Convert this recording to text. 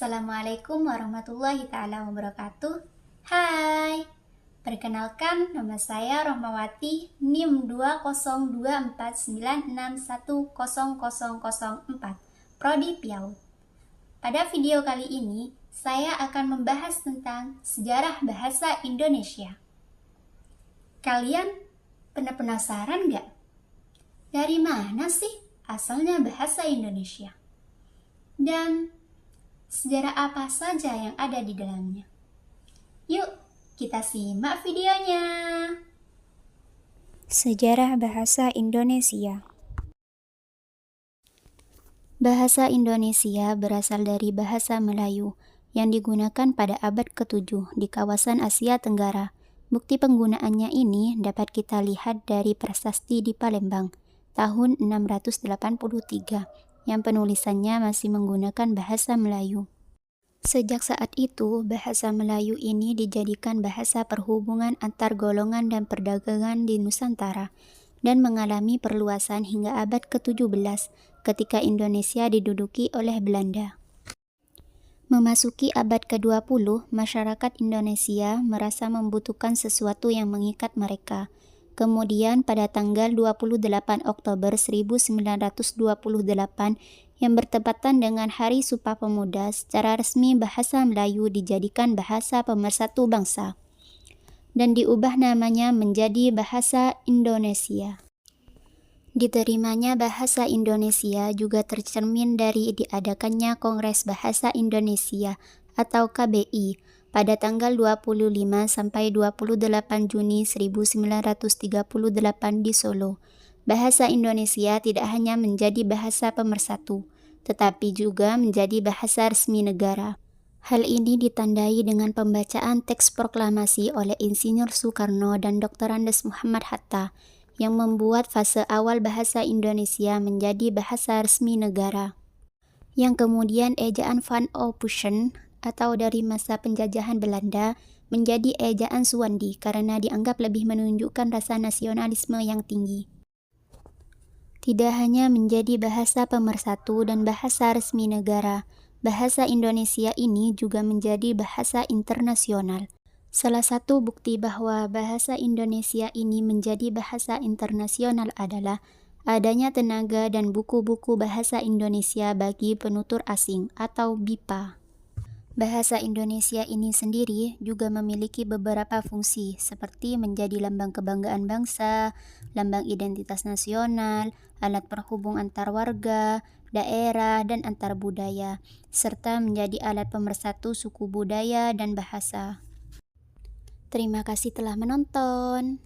Assalamualaikum warahmatullahi taala wabarakatuh. Hai, perkenalkan nama saya Rohmawati, NIM 20249610004, Prodi PIAUD. Pada video kali ini, saya akan membahas tentang sejarah bahasa Indonesia. Kalian pernah penasaran nggak? Dari mana sih asalnya bahasa Indonesia? Dan sejarah apa saja yang ada di dalamnya? Yuk, kita simak videonya. Sejarah Bahasa Indonesia. Bahasa Indonesia berasal dari bahasa Melayu yang digunakan pada abad ke-7 di kawasan Asia Tenggara. Bukti penggunaannya ini dapat kita lihat dari prasasti di Palembang tahun 683 yang penulisannya masih menggunakan bahasa Melayu. Sejak saat itu, bahasa Melayu ini dijadikan bahasa perhubungan antar golongan dan perdagangan di Nusantara dan mengalami perluasan hingga abad ke-17 ketika Indonesia diduduki oleh Belanda. Memasuki abad ke-20, masyarakat Indonesia merasa membutuhkan sesuatu yang mengikat mereka. Kemudian pada tanggal 28 Oktober 1928 yang bertepatan dengan Hari Sumpah Pemuda, secara resmi bahasa Melayu dijadikan bahasa pemersatu bangsa dan diubah namanya menjadi Bahasa Indonesia. Diterimanya bahasa Indonesia juga tercermin dari diadakannya Kongres Bahasa Indonesia atau KBI pada tanggal 25 sampai 28 Juni 1938 di Solo. Bahasa Indonesia tidak hanya menjadi bahasa pemersatu, tetapi juga menjadi bahasa resmi negara. Hal ini ditandai dengan pembacaan teks proklamasi oleh Insinyur Soekarno dan Dr. Andes Muhammad Hatta yang membuat fase awal bahasa Indonesia menjadi bahasa resmi negara. Yang kemudian ejaan Van Ophusen atau dari masa penjajahan Belanda menjadi ejaan Suwandi karena dianggap lebih menunjukkan rasa nasionalisme yang tinggi. Tidak hanya menjadi bahasa pemersatu dan bahasa resmi negara, bahasa Indonesia ini juga menjadi bahasa internasional. Salah satu bukti bahwa bahasa Indonesia ini menjadi bahasa internasional adalah adanya tenaga dan buku-buku bahasa Indonesia bagi penutur asing atau BIPA. Bahasa Indonesia ini sendiri juga memiliki beberapa fungsi seperti menjadi lambang kebanggaan bangsa, lambang identitas nasional, alat perhubung antar warga, daerah, dan antar budaya, serta menjadi alat pemersatu suku budaya dan bahasa. Terima kasih telah menonton.